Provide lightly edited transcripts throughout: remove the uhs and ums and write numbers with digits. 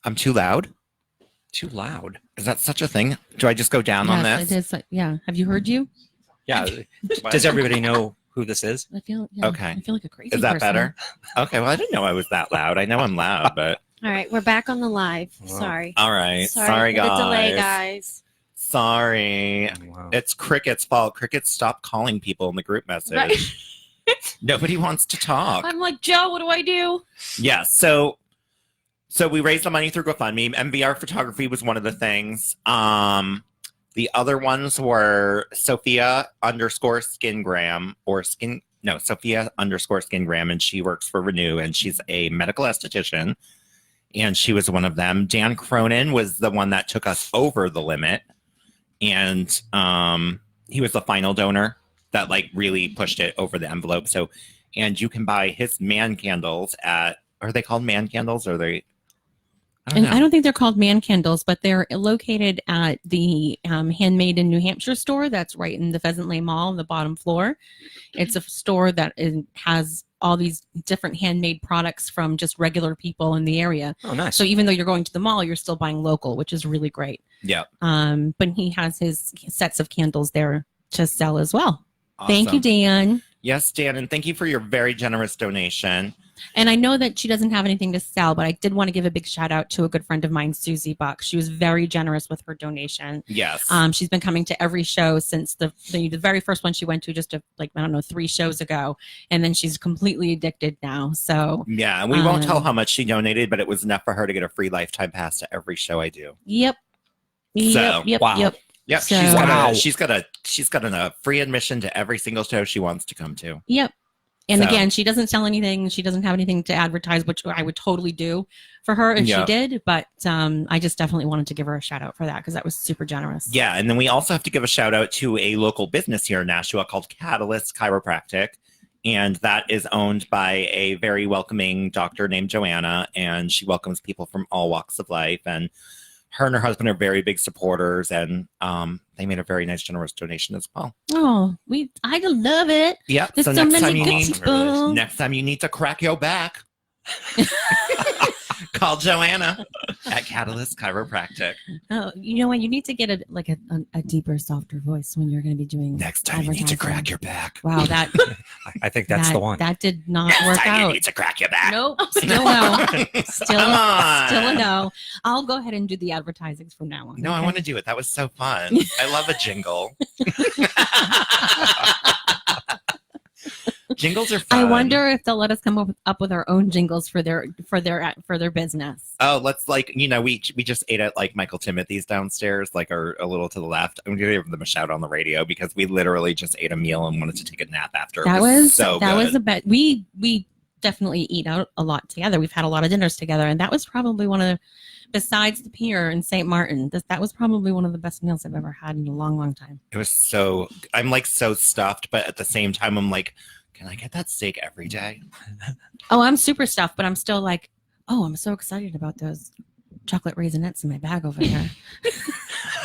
I'm too loud? Too loud. Is that such a thing? Do I just go down on this? It is. Yeah. Have you heard you? Yeah. Does everybody know who this is? I feel Okay. I feel like a crazy Is that person. better? Okay, well, I didn't know I was that loud. I know I'm loud, but All right, we're back on the live. Wow. Sorry. all right. Sorry Sorry, for the delay, guys. guys. Sorry. Wow. It's Cricket's fault. Cricket stopped calling people in the group message. Right. Nobody wants to talk. I'm like, Joe, what do I do? Yeah, so we raised the money through GoFundMe. MVR photography was one of the things. The other ones were Sophia _ Skingram Sophia _ Skingram, and she works for Renew, and she's a medical esthetician, and she was one of them. Dan Cronin was the one that took us over the limit, and he was the final donor that like really pushed it over the envelope. So, and you can buy his man candles are they called man candles? Or are they? I don't think they're called man candles, but they're located at the Handmade in New Hampshire store. That's right in the Pheasant Lane Mall on the bottom floor. It's a store that has all these different handmade products from just regular people in the area. Oh, nice. So even though you're going to the mall, you're still buying local, which is really great. Yeah. But he has his sets of candles there to sell as well. Awesome. Thank you, Dan. Yes, Dan, and thank you for your very generous donation. And I know that she doesn't have anything to sell, but I did want to give a big shout out to a good friend of mine, Susie Buck. She was very generous with her donation. Yes. She's been coming to every show since the very first one she went to just 3 shows ago. And then she's completely addicted now. So yeah, and we won't tell how much she donated, but it was enough for her to get a free lifetime pass to every show I do. Yep. So, wow. Yep. Yep. So, she's got a free admission to every single show she wants to come to. Yep. And So- again, she doesn't sell anything. She doesn't have anything to advertise, which I would totally do for her if she did. But I just definitely wanted to give her a shout out for that because that was super generous. Yeah, and then we also have to give a shout out to a local business here in Nashua called Catalyst Chiropractic. And that is owned by a very welcoming doctor named Joanna. And she welcomes people from all walks of life. And her and her husband are very big supporters. And they made a very nice, generous donation as well. Oh, I love it. Yeah. There's So so next many good people. next time you need to crack your back, call Joanna at Catalyst Chiropractic. Oh, you know what? You need to get a deeper, softer voice when you're going to be doing. Next time you need to crack your back. Wow, that I think that's the one. That did not Next work time you out. need to crack your back. Nope, still no. Still, Come on. still a no. I'll go ahead and do the advertisings from now on. No, I okay? want to do it. That was so fun. I love a jingle. Jingles are fun. I wonder if they'll let us come up with our own jingles for their business. Oh, let's we just ate at like Michael Timothy's downstairs, like are a little to the left. I'm gonna give them a shout on the radio because we literally just ate a meal and wanted to take a nap after. That was a bet. We definitely eat out a lot together. We've had a lot of dinners together, and that was probably one of the, besides the pier in St. Martin, that was probably one of the best meals I've ever had in a long, long time. It was so. I'm like so stuffed, but at the same time, I'm like, can I get that steak every day? Oh, I'm super stuffed, but I'm still like, oh, I'm so excited about those chocolate raisinets in my bag over there.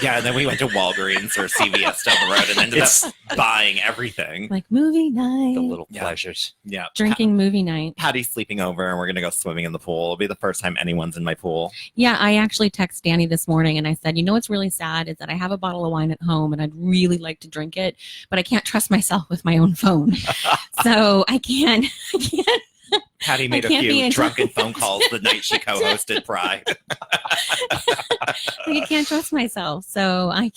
Yeah, and then we went to Walgreens or CVS down the road and ended up buying everything. Like movie night. The little pleasures. Yeah. Drinking movie night. Patty's sleeping over and we're going to go swimming in the pool. It'll be the first time anyone's in my pool. Yeah, I actually texted Danny this morning and I said, you know what's really sad is that I have a bottle of wine at home and I'd really like to drink it, but I can't trust myself with my own phone. So I can't. Patty made a few drunken phone calls the night she co-hosted Pride. I can't trust myself, so I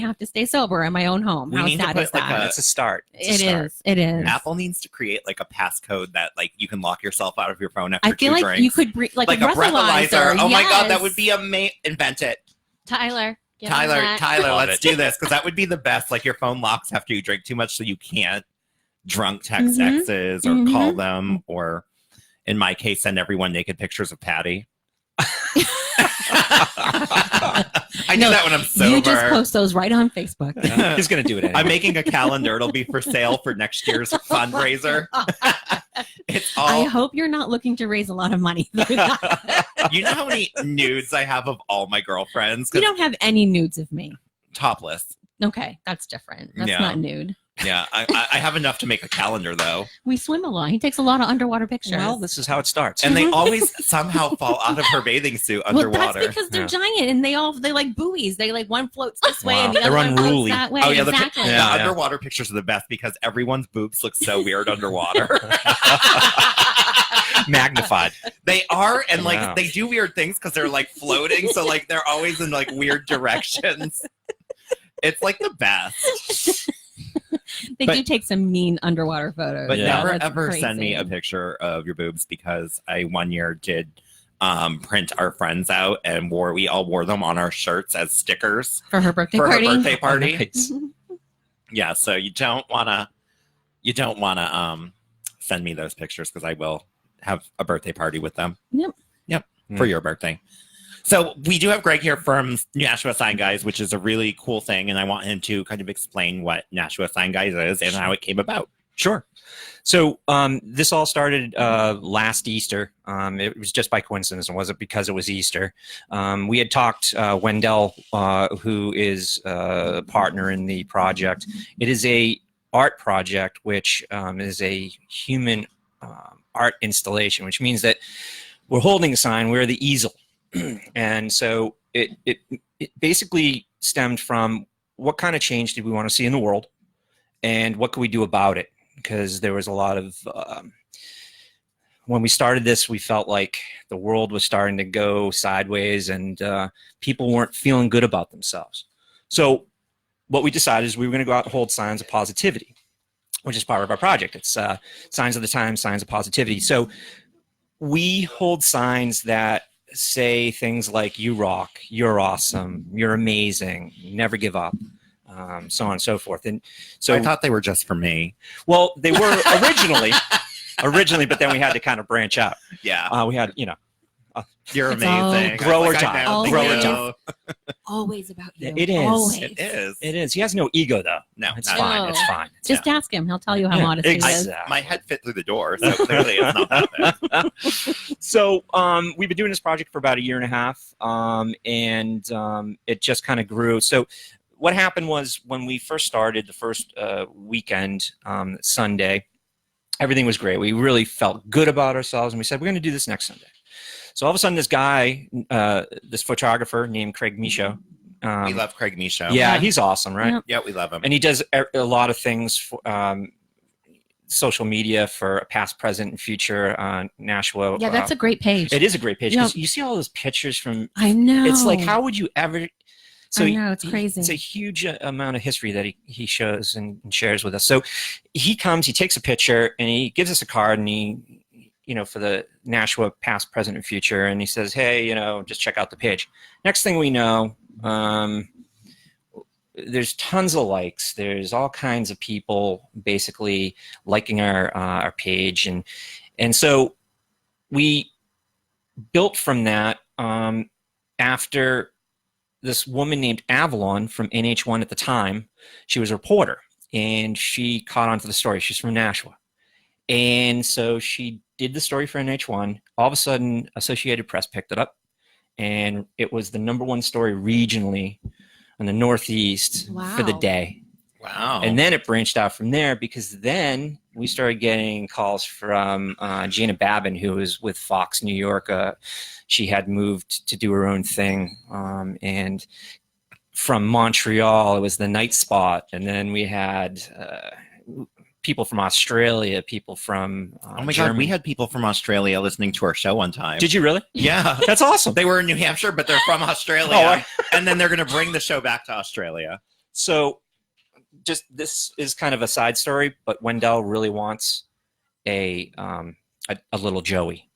have to stay sober in my own home. How sad is that? That's a start. It is. Apple needs to create like a passcode that like you can lock yourself out of your phone after I feel two like drinks. you could like a breathalyzer. Oh my god, that would yes. be invent it. Tyler, let's do this because that would be the best. Like your phone locks after you drink too much, so you can't drunk text exes or call them, or in my case, send everyone naked pictures of Patty. I do that when I'm sober. You just post those right on Facebook. He's going to do it anyway. I'm making a calendar. It'll be for sale for next year's fundraiser. It's all. I hope you're not looking to raise a lot of money. You know how many nudes I have of all my girlfriends? You don't have any nudes of me. Topless. Okay, that's different. That's not nude. Yeah, I have enough to make a calendar though. We swim a lot. He takes a lot of underwater pictures. Well, this is how it starts. And they always somehow fall out of her bathing suit underwater. Well, that's because they're giant and they like buoys. They like one floats this way and the They're other one unruly. floats that way. Oh yeah, exactly. the underwater pictures are the best because everyone's boobs look so weird underwater. Magnified. They are, and like Wow. they do weird things because they're like floating, so like they're always in like weird directions. It's like the best. They do take some mean underwater photos. But Yeah. never That's ever crazy. send me a picture of your boobs because I one year did print our friends out and we all wore them on our shirts as stickers for her birthday for party. her birthday party. Nice. Yeah, so you don't wanna send me those pictures because I will have a birthday party with them. Yep. For your birthday. So we do have Greg here from Nashua Sign Guys, which is a really cool thing, and I want him to kind of explain what Nashua Sign Guys is and how it came about. Sure. So this all started last Easter. It was just by coincidence. It wasn't because it was Easter. We had talked, Wendell, who is a partner in the project. It is a art project, which is a human art installation, which means that we're holding a sign. We're the easel. And so it basically stemmed from what kind of change did we want to see in the world and what could we do about it? Because there was a lot of, when we started this, we felt like the world was starting to go sideways and people weren't feeling good about themselves. So what we decided is we were going to go out and hold signs of positivity, which is part of our project. It's signs of the times, signs of positivity. So we hold signs that say things like "you rock," "you're awesome," "you're amazing," "never give up," so on and so forth. And so I thought they were just for me. well, they were originally, but then we had to kind of branch out. Yeah, We had, you're It's all amazing. grow or I die. found Grow you. or die. Always about you. It is. Always. It is. it is. He has no ego though. No, It's not fine. No. It's fine. Just ask him. He'll tell you how Yeah, modest he is. exactly. My head fit through the door, so clearly it's not that bad. So we've been doing this project for about a year and a half, and it just kind of grew. So what happened was when we first started the first weekend, Sunday, everything was great. We really felt good about ourselves, and we said, we're going to do this next Sunday. So all of a sudden, this guy, this photographer named Craig Michaud. We love Craig Michaud. Yeah, he's awesome, right? Yep. Yeah, we love him. And he does a lot of things for social media for past, present, and future Nashua. Yeah, that's a great page. It is a great page. 'Cause Yep. you see all those pictures from. I know. It's like, how would you ever? So I know, it's crazy. It's a huge amount of history that he shows and shares with us. So he comes, he takes a picture, and he gives us a card, and he, for the Nashua past, present, and future, and he says, hey, just check out the page. Next thing we know, there's tons of likes. There's all kinds of people basically liking our page, and so we built from that after this woman named Avalon from NH1 at the time. She was a reporter, and she caught on to the story. She's from Nashua. And so she did the story for NH1. All of a sudden, Associated Press picked it up, and it was the #1 story regionally in the Northeast for the Wow. day. Wow. And then it branched out from there because then we started getting calls from Gina Babin, who was with Fox New York. She had moved to do her own thing. And from Montreal, it was the Night Spot. And then we had people from Australia, people from Oh my Germany. God, we had people from Australia listening to our show one time. Did you really? Yeah. That's awesome. They were in New Hampshire, but they're from Australia. Oh, and then they're going to bring the show back to Australia. So just this is kind of a side story, but Wendell really wants a little Joey.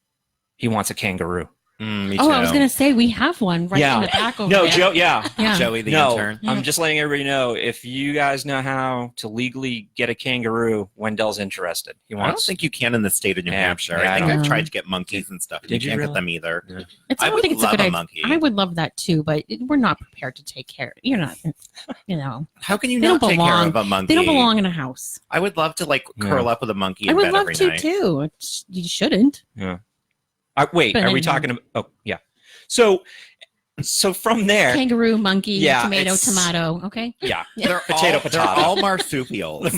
He wants a kangaroo. Me Oh, too. I was going to say we have one right Yeah. in the back over No, there. Joe. Yeah. Yeah. Joey the No, intern. I'm just letting everybody know, if you guys know how to legally get a kangaroo, Wendell's interested. He I don't wants. think you can in the state of New Yeah, Hampshire. yeah, I I think don't I've know. tried to get monkeys and stuff. And Did you you can't really? get them either. I I don't would think it's a love good a idea. monkey. I would love that too, but we're not prepared to take care. You're not, How can you They not don't take care belong- of a monkey? they don't belong in a house. I would love to Yeah. curl up with a monkey I in would bed love every to night. too. You shouldn't. Yeah. Wait, But are we anyway. talking about? Oh, yeah. So So from there, Kangaroo, monkey, Yeah, tomato, it's- tomato. Okay. yeah, They're Potato, all, potato. They're all marsupials.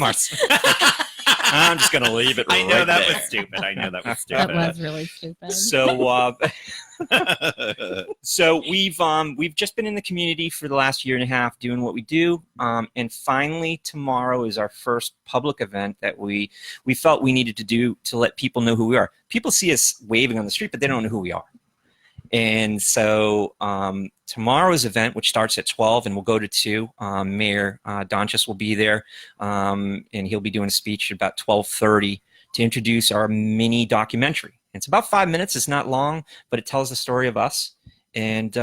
I'm just gonna leave it. I know right that there. was stupid. I know that was That stupid. was really stupid. So, so we've just been in the community for the last year and a half doing what we do, and finally tomorrow is our first public event that we felt we needed to do to let people know who we are. People see us waving on the street, but they don't know who we are. And so tomorrow's event, which starts at 12 and will go to 2, Mayor Donchis will be there, and he'll be doing a speech at about 12:30 to introduce our mini documentary. It's about 5 minutes. It's not long, but it tells the story of us and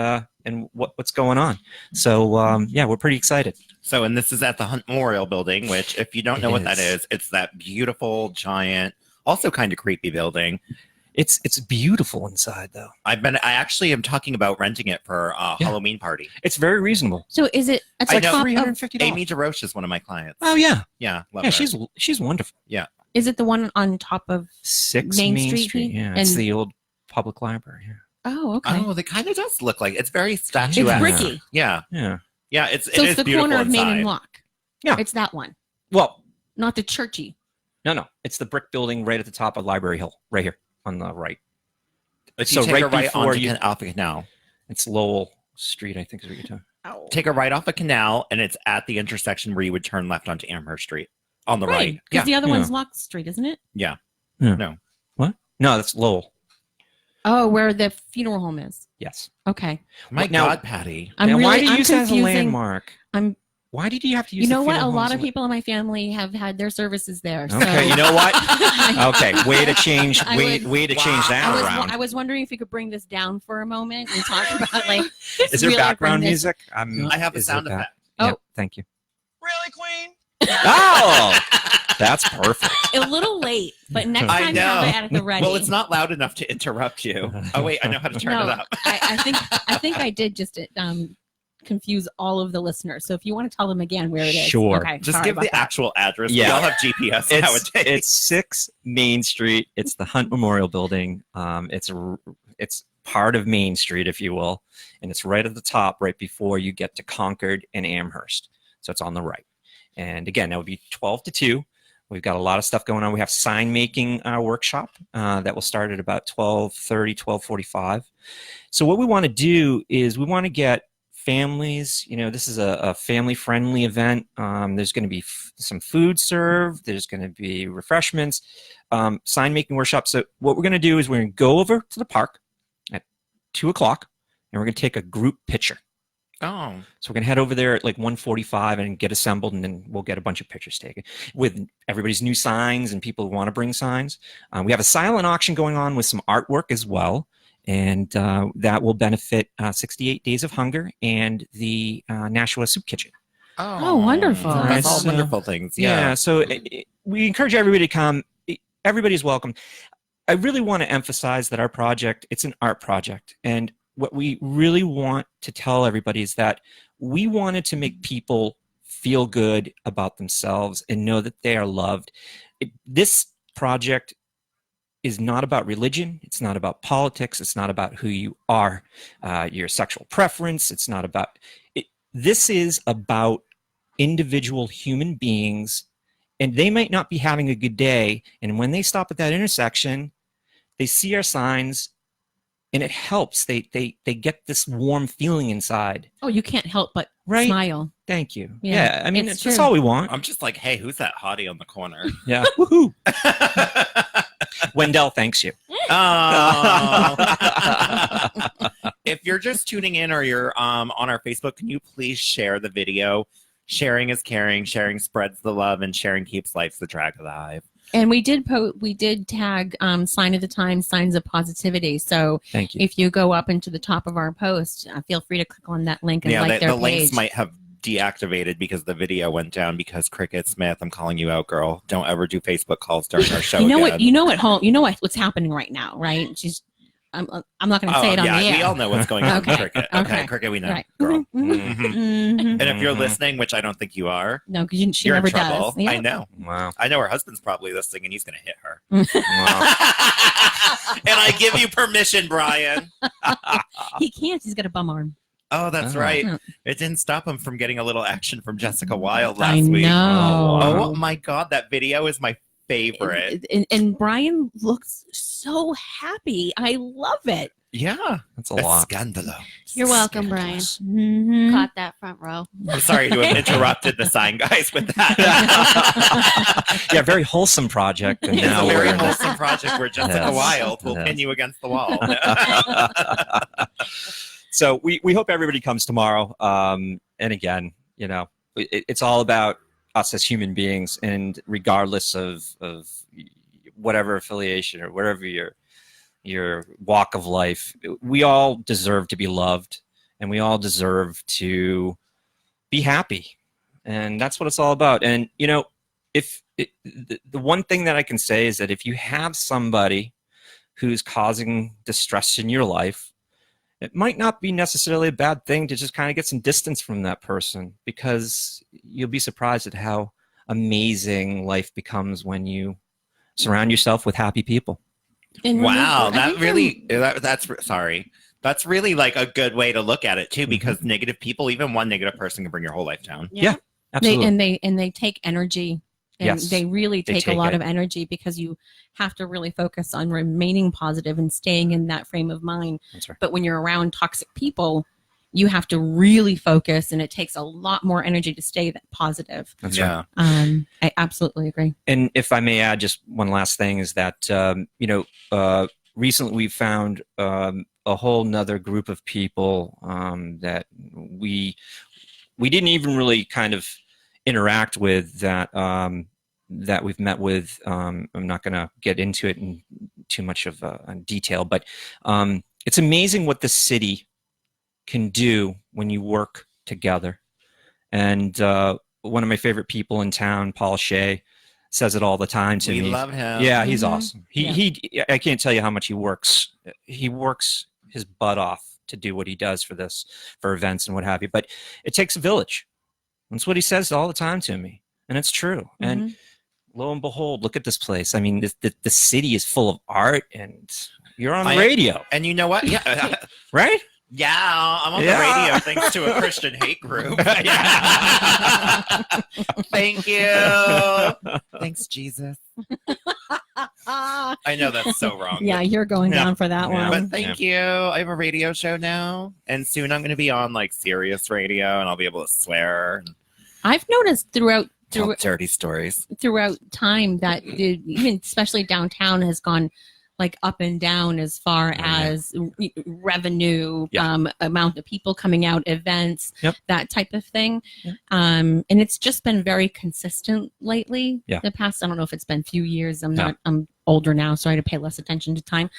what's going on. So yeah, we're pretty excited. So, and this is at the Hunt Memorial Building, which, if you don't know what that is. is, it's that beautiful, giant, also kind of creepy building. It's beautiful inside, though. I actually am talking about renting it for a Yeah. Halloween party. It's very reasonable. So is it at I the know. top of, $350. Amy DeRoche is one of my clients. Oh yeah, Yeah, love yeah. her. She's wonderful. is it the one on top of 6 Main Main Street, Street. Yeah, it's and- the old public library. Yeah. Oh, okay. Oh, it kind of does look like it's very It's statuesque. bricky. Yeah, Yeah. yeah. So it it's is the beautiful corner of Main inside. and Lock. Yeah. It's that one. Well, Not the churchy. no. It's the brick building right at the top of Library Hill, right here on the right. If So you take right a right before onto you- off a canal, It's Lowell Street, I think is what you're talking. take a right off a canal, and it's at the intersection where you would turn left onto Amherst Street on the right. Because the other Yeah. one's Lock Street, isn't it? No, that's Lowell. Oh, where the funeral home is. Yes. Okay. My Now- God, Patty. I'm now, really why do you I'm use that as a confusing. landmark? I'm Why did you have to use? You know the what? A funeral lot homes of as people in my family have had their services there. So Okay, you know what? Okay, way to change. I Way would- to change that around. I was wondering if you could bring this down for a moment and talk about like. Is there really background bring this- music? I have a is there sound back- effect. Yeah, Oh. thank you. Really, Queen? Oh, that's perfect. A little late, but next I time have know. it at the ready. Well, it's not loud enough to interrupt you. Oh wait, I know how to turn no, it up. I think I did just confuse all of the listeners. So if you want to tell them again where it is, Sure. Okay, Just sorry give about the that. actual address. Yeah. We all have GPS nowadays. It's 6 Main Street. It's the Hunt Memorial Building. It's part of Main Street, if you will, and it's right at the top, right before you get to Concord and Amherst. So it's on the right. And again, that would be 12 to 2. We've got a lot of stuff going on. We have sign making workshop that will start at about 12:30, 12:45. So what we want to do is we want to get families, this is a family friendly event. There's going to be some food served. There's going to be refreshments, sign making workshop. So what we're going to do is we're going to go over to the park at 2:00 and we're going to take a group picture. Oh, So we're going to head over there at like 1:45 and get assembled, and then we'll get a bunch of pictures taken with everybody's new signs and people who want to bring signs. We have a silent auction going on with some artwork as well, and that will benefit 68 Days of Hunger and the Nashua Soup Kitchen. Oh, wonderful. That's all So- wonderful things. Yeah, Yeah. so we encourage everybody to come. Everybody's welcome. I really want to emphasize that our project, it's an art project, and what we really want to tell everybody is that we wanted to make people feel good about themselves and know that they are loved. This project is not about religion. It's not about politics. It's not about who you are, your sexual preference. It's not about it. This is about individual human beings, and they might not be having a good day. And when they stop at that intersection, they see our signs, and it helps. They get this warm feeling inside. Oh, you can't help but Right? smile. Thank you. Yeah, Yeah, I mean, it's that's true. all we want. I'm just like, hey, who's that hottie on the corner? Yeah. Woohoo. Wendell thanks you. Oh. If you're just tuning in or you're on our Facebook, can you please share the video? Sharing is caring. Sharing spreads the love, and sharing keeps life the drag alive. And we did tag sign of the time, signs of positivity. So Thank you. if you go up into the top of our post, feel free to click on that link and like the their links page. might have deactivated because the video went down because Cricket Smith, I'm calling you out, girl. Don't ever do Facebook calls during our show. you know again. what's happening right now, right? I'm not going to say it on yeah, the air. we all know what's going on Okay, with Cricket. Okay, okay. Cricket, we know, Right. girl. Mhm, Mhm. mhm. And if you're Mhm. listening, which I don't think you are, No, because she you're never in trouble. does. Yeah. I know. Wow. I know her husband's probably listening, and he's going to hit her. Wow. And I give you permission, Brian. He can't. He's got a bum arm. Oh, that's Oh. right. Yeah. It didn't stop him from getting a little action from Jessica Wilde I last week. know. Oh my God, that video is my favorite. And Brian looks so happy. I love it. Yeah, That's a lot. Scandalo. You're welcome, Brian. Scandalous. Mhm. Caught that front row. I'm sorry to have interrupted the sign guys with that. Yeah, very wholesome project. And It's now a we're very in wholesome project where Jessica Yes. Wilde will Yes. pin you against the wall. So we hope everybody comes tomorrow. And again, it's all about us as human beings, and regardless of whatever affiliation or whatever your walk of life, we all deserve to be loved, and we all deserve to be happy, and that's what it's all about. And if the one thing that I can say is that if you have somebody who's causing distress in your life, it might not be necessarily a bad thing to just kind of get some distance from that person, because you'll be surprised at how amazing life becomes when you surround yourself with happy people. And Wow, remember, I that think really that's sorry. That's really like a good way to look at it too, because negative people, even one negative person can bring your whole life down. Yeah. Absolutely. they take energy, and Yes, they really they take a take lot it. of energy, because you have to really focus on remaining positive and staying in that frame of mind. That's right. But when you're around toxic people, you have to really focus, and it takes a lot more energy to stay that positive. That's right. Yeah. I absolutely agree. And if I may add just one last thing, is that recently we found a whole nother group of people that we didn't even really kind of interact with, that we've met with. I'm not going to get into it in too much of detail, but it's amazing what the city can do when you work together. And one of my favorite people in town, Paul Shay, says it all the time to me. We love him. Yeah, he's Mhm. awesome. I can't tell you how much he works. He works his butt off to do what he does for events and what have you. But it takes a village. That's what he says all the time to me, and it's true. And lo and behold, look at this place. I mean, the city is full of art, and you're on the radio, And you know what? Yeah. right? Yeah, I'm on Yeah. the radio thanks to a Christian hate group. Thank you. Thanks, Jesus. I know that's so wrong. Yeah, you're going Yeah. down for that Yeah. one. But thank you. I have a radio show now, and soon I'm going to be on like Sirius Radio, and I'll be able to swear and I've noticed throughout tell dirty stories. time that even especially downtown has gone like up and down as far as revenue, amount of people coming out, events, that type of thing. Yep. And it's just been very consistent lately. Yeah. The past, I don't know if it's been a few years. I'm older now, so I had to pay less attention to time.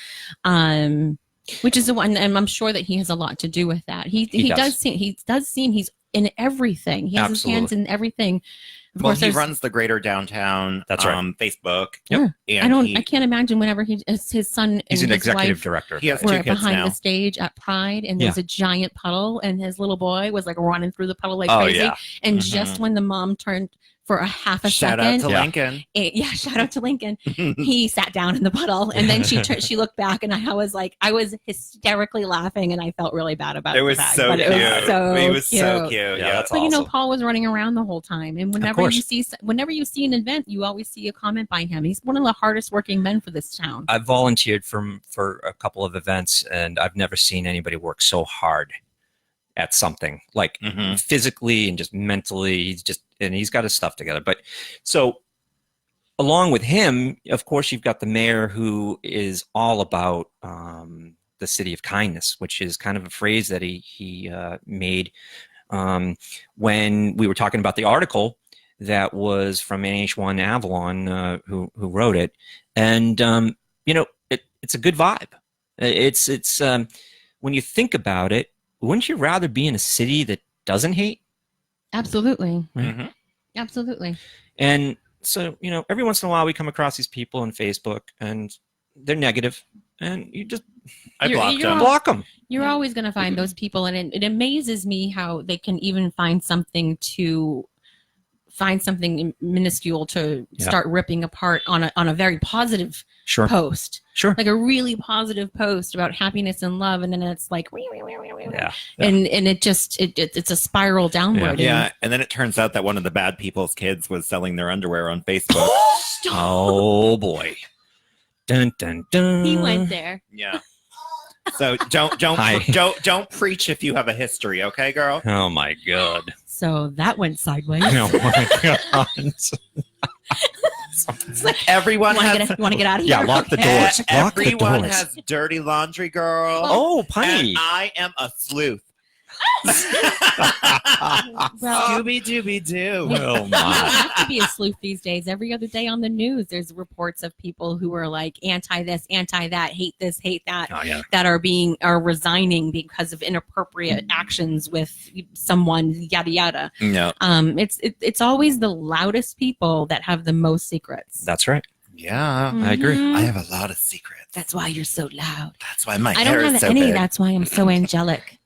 Which is the one, and I'm sure that he has a lot to do with that. He does seem he's in everything. He has his hands in everything. Of Well, course, he runs the Greater Downtown. That's right. Facebook. Yeah. And I can't imagine whenever his son and He's an his executive wife director. He has were 2 kids behind now. the stage at Pride, and there was a giant puddle, and his little boy was like running through the puddle like Oh, crazy. yeah. And Mhm. just when the mom turned for a half a Shout second, out to Lincoln. shout out to Lincoln. He sat down in the puddle, and then she looked back, and I was hysterically laughing, and I felt really bad about it. It was so but cute. It was so He was so cute. cute. Yeah, Yeah. that's But awesome. Paul was running around the whole time, and whenever course. you see an event, you always see a comment by him. He's one of the hardest working men for this town. I've volunteered for a couple of events, and I've never seen anybody work so hard at something, like Mhm. physically and just mentally. He's got his stuff together. But so along with him, of course, you've got the mayor, who is all about the city of kindness, which is kind of a phrase that he made when we were talking about the article that was from NH1 Avalon, who wrote it. And it's a good vibe. It's when you think about it, wouldn't you rather be in a city that doesn't hate? Absolutely, Mhm. absolutely. And so, every once in a while we come across these people on Facebook, and they're negative, and you just I blocked you're him. block them. You're always going to find those people, and it amazes me how they can even find something to find something minuscule to start ripping apart on a very positive post. Sure. Like a really positive post about happiness and love, and then it's like, and it's a spiral downward. Yeah, and then it turns out that one of the bad people's kids was selling their underwear on Facebook. Oh boy. Dun dun dun. He went there. Yeah. So don't preach if you have a history, okay, girl? Oh my god. So that went sideways. Oh my god. It's like, Everyone has. you want to get out of here? Yeah, lock the doors. Lock the Everyone doors. has dirty laundry, girl. Oh, punny. And I am a sleuth. Well, Scooby Dooby Doo. Oh you my. have to be a sleuth these days. Every other day on the news, there's reports of people who are like anti this, anti that, hate this, hate that, Oh yeah. that are resigning because of inappropriate actions with someone, yada yada. No. It's always the loudest people that have the most secrets. That's right. Yeah. I agree. Mhm. I have a lot of secrets. That's why you're so loud. That's why my I hair don't have is so any. big. That's why I'm so angelic.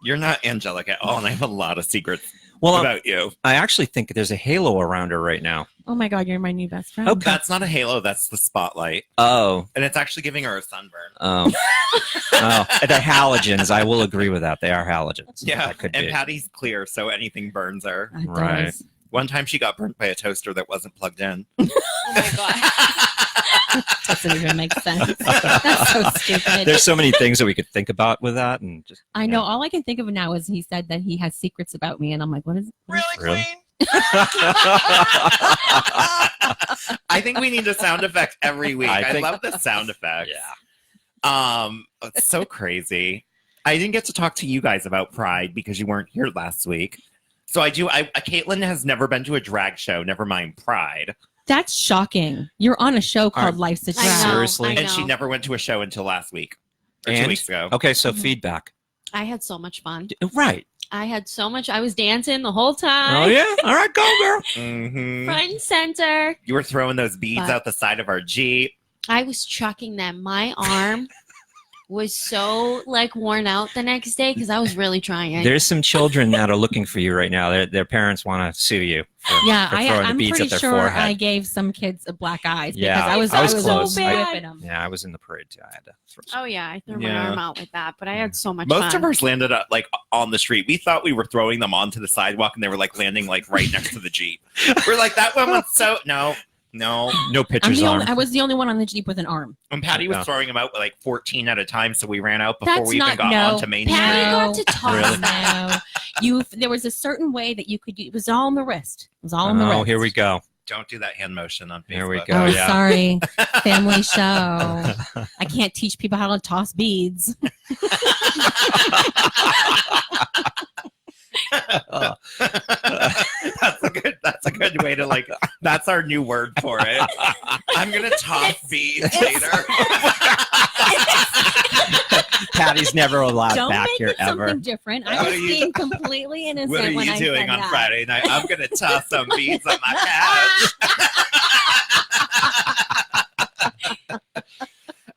You're not angelic at all, and I have a lot of secrets Well, about you. I actually think there's a halo around her right now. Oh my God, you're my new best friend. Okay. That's not a halo. That's the spotlight, Oh. and it's actually giving her a sunburn. Oh. Oh. The halogens. I will agree with that. They are halogens. Yeah, That could and be. Patty's clear, so anything burns her. It Right. does. One time she got burnt by a toaster that wasn't plugged in. Oh my god. Doesn't even make sense. That's so stupid. There's so many things that we could think about with that, and just I know. All I can think of now is he said that he has secrets about me, and I'm like, what is? Really, Really? Queen? I think we need a sound effect every week. I think- love the sound effects. Yeah. It's so crazy. I didn't get to talk to you guys about Pride because you weren't here last week. So Caitlin has never been to a drag show, never mind Pride. That's shocking. You're on a show called Life's a I Drag. know, Seriously? I And she know. never went to a show until last week. Or 2 And? weeks ago. Okay, so feedback. I had so much fun. Right. I had so much. I was dancing the whole time. Oh yeah. All right, go girl. Mhm. Front and center. You were throwing those beads But- out the side of our Jeep. I was chucking them. My arm was so like worn out the next day because I was really trying. There's some children that are looking for you right now. Their parents want to sue you. For, Yeah, for throwing the I'm beads pretty at their sure forehead. I gave some kids black eyes Yeah, because I was so close. whipping them. Yeah, I was in the parade too. I had to throw some. Oh yeah, I threw my Yeah. arm out with that, but I had so much Most fun. of ours landed up like on the street. We thought we were throwing them onto the sidewalk and they were like landing like right next to the Jeep. We're like, that one was so no. No I'm pictures the on. only, I was the only one on the Jeep with an arm. And Patty was No. throwing them out like 14 at a time, so we ran out before That's we even not- got no. onto Main Patty Street. got to toss Really? them. No, there was a certain way that you could. It was all on the wrist. It was all on the wrist. Oh, here we go. Don't do that hand motion on Facebook. Here we go. Oh, yeah. sorry, family show. I can't teach people how to toss beads. That's a good way to like. That's our new word for it. I'm gonna toss beads later. Patty's never allowed Don't back make here it ever. something different. I What was are you- being completely innocent What are when you I doing said on that. Friday night? I'm gonna toss some beads on my couch.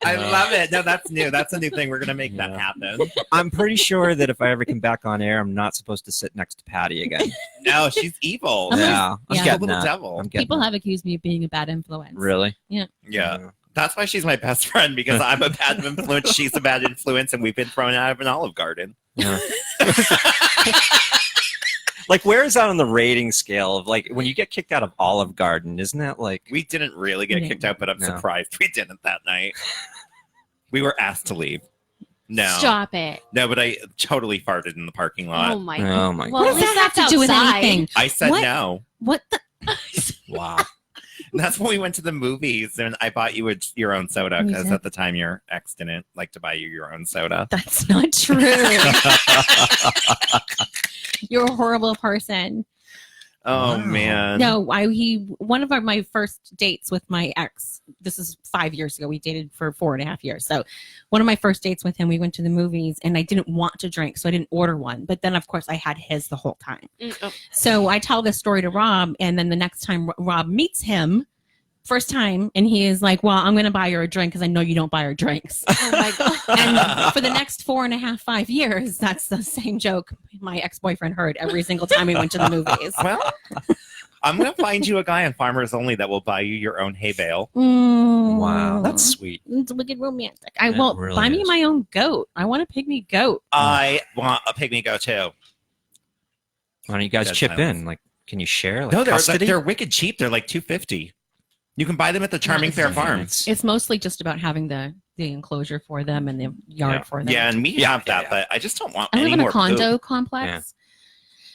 I love it. No, that's new. That's a new thing. We're gonna make that Yeah. happen. I'm pretty sure that if I ever come back on air, I'm not supposed to sit next to Patty again. No, she's evil. I'm Yeah, I'm Yeah. She's a getting little that. devil. I'm getting People that. have accused me of being a bad influence. Really? Yeah. That's why she's my best friend, because I'm a bad influence. She's a bad influence, and we've been thrown out of an Olive Garden. Yeah. Like, where is that on the rating scale of like when you get kicked out of Olive Garden? Isn't that like? We didn't really get Yeah. kicked out, but I'm No. surprised we didn't that night. We were asked to leave. No. Stop it. No, but I totally farted in the parking lot. Oh my Oh my Well, What at does least that have that's to do with outside. anything? I said What? no. What the? Wow. And that's when we went to the movies, and I bought you your own soda You because did? at the time your ex didn't like to buy you your own soda. That's not true. You're a horrible person. Oh Wow. man. No, one of my first dates with my ex. This is 5 years ago. We dated for 4.5 years. So, one of my first dates with him, we went to the movies, and I didn't want to drink, so I didn't order one. But then, of course, I had his the whole time. Oh, So I tell this story to Rob, and then the next time Rob meets him, First time, and he is like, well, I'm going to buy her a drink because I know you don't buy her drinks. Oh my god. And for the next 4.5, 5 years, that's the same joke my ex-boyfriend heard every single time we went to the movies. Well, I'm going to find you a guy on Farmers Only that will buy you your own hay bale. Wow, that's sweet. It's wicked romantic. I It will really buy me is. my own goat. I want a pygmy goat. I want a pygmy goat too. Why don't you guys That's chip nice. in? Like, can you share? Like, No, custody? they're wicked cheap. They're like $250. You can buy them at the Charming it's Fair different. Farms. It's mostly just about having the enclosure for them and the yard for them. Yeah, and we Yeah, have that, yeah. but I just don't want I live any in a more condo poop. complex.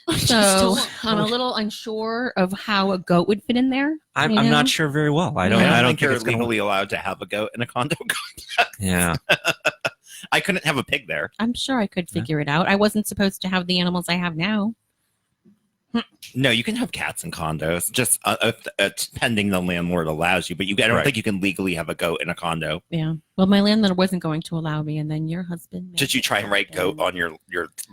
I just So don't- I'm a little unsure of how a goat would fit in there. I'm you know? not sure very well. I don't think you're it's gonna legally allowed to have a goat in a condo complex. Yeah. I couldn't have a pig there. I'm sure I could figure it out. I wasn't supposed to have the animals I have now. No, you can have cats in condos, just pending the landlord allows you. But I don't Right. think you can legally have a goat in a condo. Yeah. Well, my landlord wasn't going to allow me, and then your husband. Did you try and write goat on your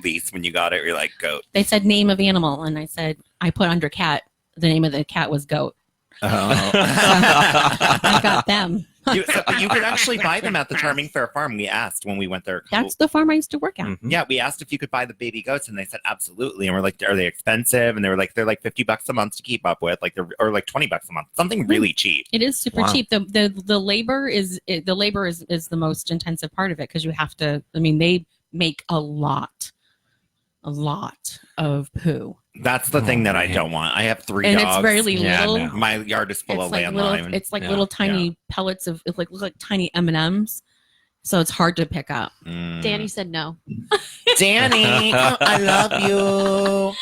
lease when you got it? You're like goat. They said name of animal, and I said I put under cat. The name of the cat was goat. I got them. But you could actually buy them at the Charming Fair Farm. We asked when we went there. That's the farm I used to work at. Mhm. Yeah, we asked if you could buy the baby goats, and they said absolutely. And we're like, are they expensive? And they were like, they're like $50 a month to keep up with, or like $20 a month, something really cheap. It is super Wow. cheap. The labor is the most intensive part of it because you have to. I mean, they make a lot of poo, That's the thing that I man. don't want. I have 3 and dogs. it's really Yeah, little. no. My yard is full It's of like landline. Yeah. little tiny pellets of look like tiny M&Ms. So it's hard to pick up. Danny said no. Danny, I love you.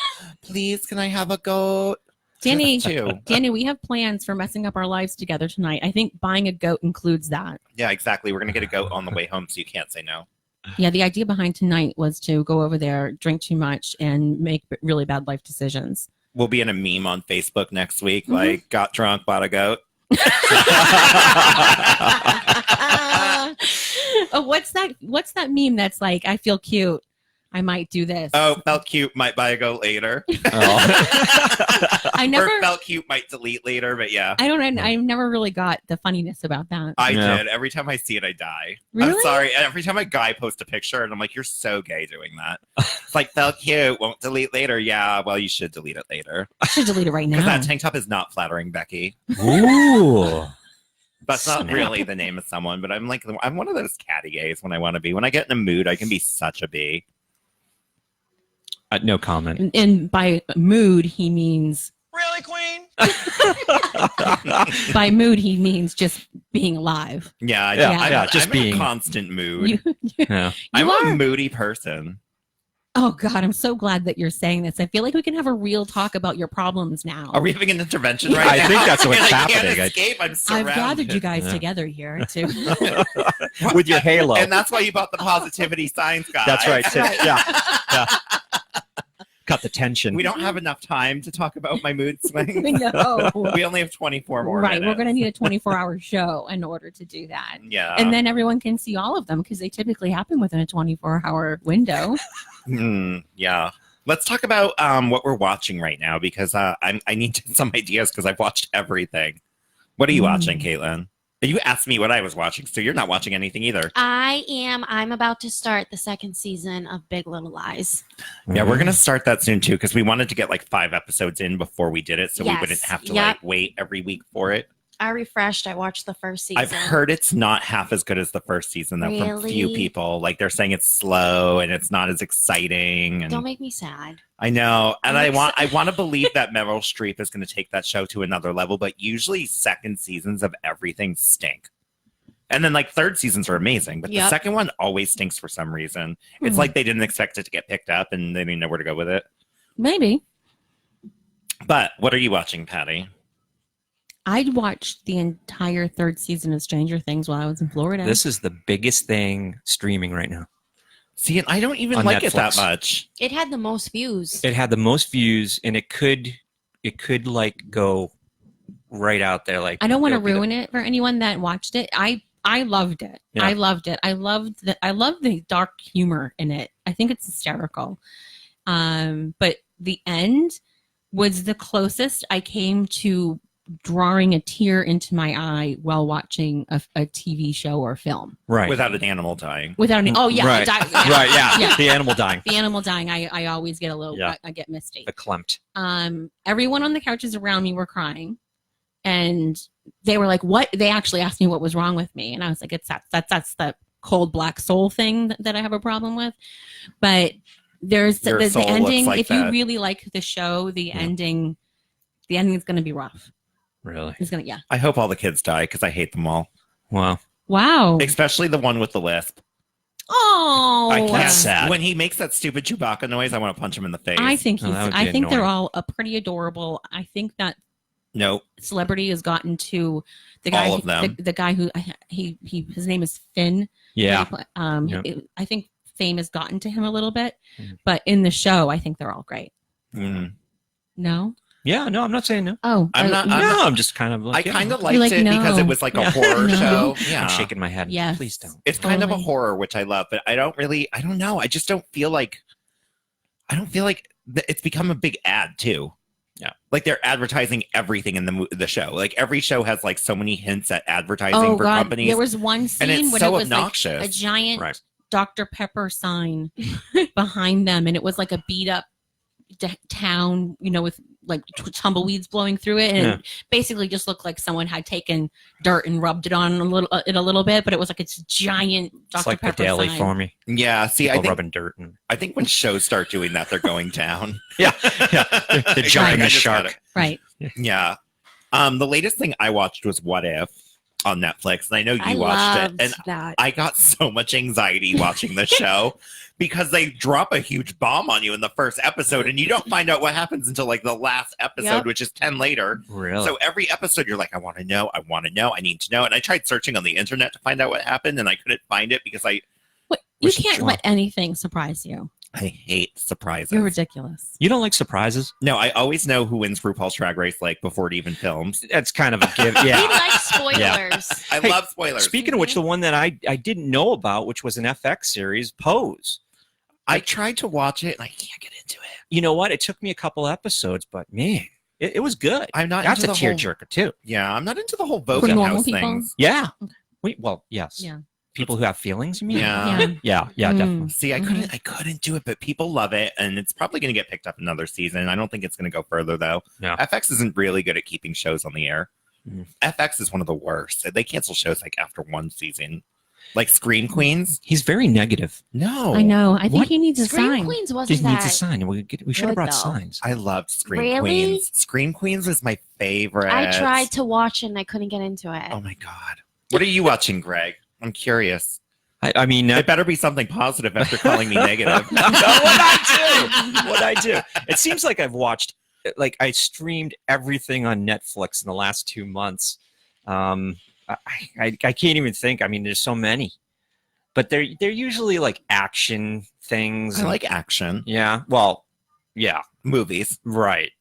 Please, can I have a goat? Danny, Too. Danny, we have plans for messing up our lives together tonight. I think buying a goat includes that. Yeah, exactly. We're gonna get a goat on the way home, so you can't say no. Yeah, the idea behind tonight was to go over there, drink too much, and make really bad life decisions. We'll be in a meme on Facebook next week. Mhm. Like, got drunk, bought a goat. Oh, what's that meme that's like, I feel cute, I might do this. Oh, felt cute, might buy a goat later. I never, Or felt cute, might delete later. But yeah, I never really got the funniness about that. I Yeah. did. Every time I see it, I die. Really? I'm sorry. Every time a guy posts a picture, and I'm like, you're so gay doing that. It's like, felt cute, won't delete later. Yeah, well, you should delete it later. I should delete it right Because now. that tank top is not flattering, Becky. Ooh. That's not Snap. really the name of someone, but I'm like, I'm one of those catty gays when I want to be. When I get in a mood, I can be such a bee. No comment. And by mood, he means Really, Queen? by mood he means just being alive. Yeah, Yeah, just I'm being- in a constant mood. You, Yeah. I'm are. a moody person. oh God, I'm so glad that you're saying this. I feel like we can have a real talk about your problems now. Are we having an intervention Yeah. right I now? think that's what's And I happening. can't escape. I'm I've surrounded. gathered you guys Yeah. together here to With your halo. And that's why you bought the positivity science guy. That's right. Right. Yeah. Cut the tension. We don't have enough time to talk about my mood swings. no. We only have 24 more Right, minutes. we're going to need a 24-hour show in order to do that. Yeah. And then everyone can see all of them because they typically happen within a 24-hour window. Yeah. Let's talk about what we're watching right now because I need some ideas because I've watched everything. What are you watching, Caitlin? You asked me what I was watching, so you're not watching anything either. I'm about to start the 2nd season of Big Little Lies. Yeah, we're going to start that soon, too, because we wanted to get like 5 episodes in before we did it, so we Yes. wouldn't have to Yep. like wait every week for it. I refreshed. I watched the first season. I've heard it's not half as good as the first season, though, from a few Really? people. Like, they're saying it's slow and it's not as exciting. And Don't make me sad. I know. And I I'm want to believe that Meryl Streep is going to take that show to another level, but usually second seasons of everything stink. And then like third seasons are amazing, but the Yep. second one always stinks for some reason. It's Mhm. like they didn't expect it to get picked up and they didn't know where to go with it. Maybe. But what are you watching, Patty? I watched the entire 3rd season of Stranger Things while I was in Florida. This is the biggest thing streaming right now. See, and I don't even On like it that Netflix. much. It had the most views. It had the most views, and it could like go right out there. Like I don't want to it'll be the- ruin it for anyone that watched it. I loved it. Yeah. I loved it. I loved the dark humor in it. I think it's hysterical. But the end was the closest I came to drawing a tear into my eye while watching a TV show or film. Right. Without an animal dying. Without any, oh yeah, Right. yeah. Right. Yeah. Yeah. The animal dying. The animal dying, I always get a little, Yeah. I get misty. The clumped. Everyone on the couches around me were crying, and they were like, "What?" They actually asked me what was wrong with me, and I was like, "It's that's the cold black soul thing that I have a problem with." But there's Your the soul ending. looks like If you that. really like the show, the ending is going to be rough. Really? It's gonna, yeah. I hope all the kids die because I hate them all. Wow. Wow. Especially the one with the lisp. Oh, I can't. That's sad. When he makes that stupid Chewbacca noise, I want to punch him in the face. I think Oh, that would be I think they're annoying. all pretty adorable. I think that Nope. celebrity has gotten to the guy. All of them. The guy who his name is Finn. Yeah. Yep. I think fame has gotten to him a little bit, Mm. but in the show, I think they're all great. Mm. No. Yeah. No, I'm not saying no. Oh, I'm not- No, I'm just kind of like. I kind of You're liked like, it because no. it was like a Yeah. horror No. show. Yeah. I'm shaking my head. Yes. Please don't. It's kind of a Totally. horror, which I love, but I don't know. I just don't feel like it's become a big ad too. Yeah. Like they're advertising everything in the show. Like every show has like so many hints at advertising Oh for God! companies. There was one scene and it's when so it was obnoxious. like a giant Right. Dr. Pepper sign behind them, and it was like a beat up town, with like tumbleweeds blowing through it, and Yeah. it basically just looked like someone had taken dirt and rubbed it on a little bit, but it was like it's giant Dr. It's like the Pepper daily sign. for me. Yeah, see, People rubbing dirt and I think when shows start doing that, they're going down. yeah. They're jumping I the just shark. gotta- Right. Yeah. The latest thing I watched was What If on Netflix, and I know you I watched loved it, and that. I got so much anxiety watching the show because they drop a huge bomb on you in the first episode, and you don't find out what happens until like the last episode, Yep. which is 10 later. Really? So every episode, you're like, I want to know, I need to know. And I tried searching on the internet to find out what happened, and I couldn't find it because I What, you Was can't drunk. let anything surprise you. hate surprises. You're ridiculous. You don't like surprises? No, I always know who wins RuPaul's Drag Race like before it even films. That's kind of a give. He Yeah. likes spoilers. I Hey, love spoilers. Speaking of which, the one that I didn't know about, which was an FX series, Pose. I tried to watch it and I can't get into it. You know what? It took me a couple episodes, but man, it was good. I'm not That's a into the whole, tearjerker too. Yeah, I'm not into the whole For Vogue normal house people? things. Yeah. Well, yes. Yeah. People who have feelings, you mean? Yeah. Yeah. Yeah, Mm. definitely. See, I couldn't do it, but people love it, and it's probably going to get picked up another season. I don't think it's going to go further though. Yeah. FX isn't really good at keeping shows on the air. Mhm. FX is one of the worst. They cancel shows like after one season, like Scream Queens. He's very negative. No, I know. I think What? he needs a Scream sign. Queens He wasn't needs a that. sign. We should have good, brought though. signs. I loved Scream Really? Queens. Scream Queens was my favorite. I tried to watch it and I couldn't get into it. Oh my god, what are you watching, Greg? I'm curious. I mean, It better be something positive after calling me negative. what I do. It seems like I've watched, like I streamed everything on Netflix in the last 2 months. I can't even think. I mean, there's so many, but they're usually like action things. I and- like action yeah. Well, yeah. movies. Right.